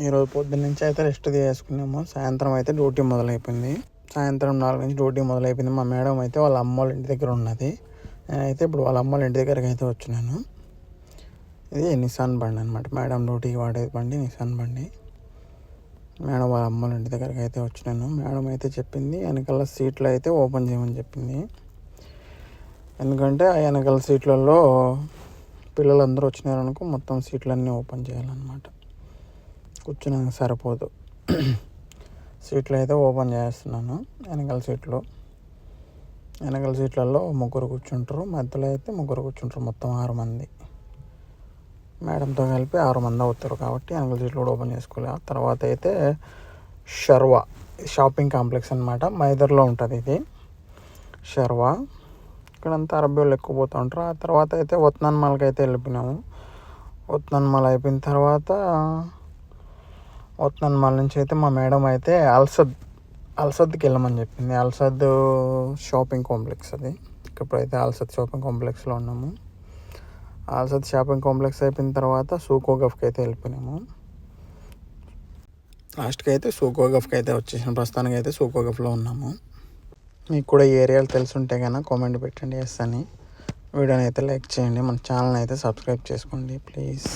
ఈరోజు పొద్దున్న నుంచి అయితే రెస్ట్ తీసుకున్నాము. సాయంత్రం అయితే డ్యూటీ మొదలైపోయింది. సాయంత్రం 4 నుంచి డ్యూటీ మొదలైపోయింది. మా మేడం అయితే వాళ్ళ అమ్మ వాళ్ళ ఇంటి దగ్గర ఉన్నది. నేనైతే ఇప్పుడు వాళ్ళ అమ్మ వాళ్ళ ఇంటి దగ్గరికి అయితే వచ్చినాను. ఇది నిసాన్ బండి అనమాట. మేడం డ్యూటీకి వాడేది బండి, నిసాన్ బండి. మేడం వాళ్ళ అమ్మ వాళ్ళ ఇంటి దగ్గరికి అయితే వచ్చినాను. మేడం అయితే చెప్పింది వెనకాల సీట్లు అయితే ఓపెన్ చేయమని చెప్పింది. ఎందుకంటే ఆ వెనకాల సీట్లలో పిల్లలందరూ వచ్చినారనుకో మొత్తం సీట్లన్నీ ఓపెన్ చేయాలన్నమాట. కూర్చున్నాక సరిపోదు. సీట్లు అయితే ఓపెన్ చేస్తున్నాను. వెనకాల సీట్లలో 3 కూర్చుంటారు, మధ్యలో అయితే 3 కూర్చుంటారు. మొత్తం 6 మంది. మేడంతో కలిపి 6 మంది అవుతారు కాబట్టి వెనకాల సీట్లు కూడా ఓపెన్ చేసుకోవాలి. ఆ తర్వాత అయితే షర్వా షాపింగ్ కాంప్లెక్స్ అనమాట. మైదర్లో ఉంటుంది ఇది షర్వా. ఇక్కడంతా అరబీ వాళ్ళు ఎక్కువ పోతూ ఉంటారు. ఆ తర్వాత అయితే వత్నాన్ మాల్కి అయితే వెళ్ళిపోయినాము. వత్నాన్ మాల్ అయిపోయిన తర్వాత వత్నాన్ మాల్ నుంచి అయితే మా మేడం అయితే అల్సద్కి వెళ్ళమని చెప్పింది. అల్సద్ షాపింగ్ కాంప్లెక్స్ అది. ఇప్పుడైతే అల్సద్ షాపింగ్ కాంప్లెక్స్లో ఉన్నాము. అల్సద్ షాపింగ్ కాంప్లెక్స్ అయిపోయిన తర్వాత సూకోగఫ్కి అయితే వెళ్ళిపోయినాము. లాస్ట్కి అయితే సూకోగఫ్కి అయితే వచ్చేసాం. ప్రస్తుతానికి అయితే సూకోగఫ్లో ఉన్నాము. మీకు కూడా ఈ ఏరియాలు తెలుసుంటే కనుక కామెంట్ పెట్టండి ఎస్ అని. వీడియోని అయితే లైక్ చేయండి. మన ఛానల్ని అయితే సబ్స్క్రైబ్ చేసుకోండి ప్లీజ్.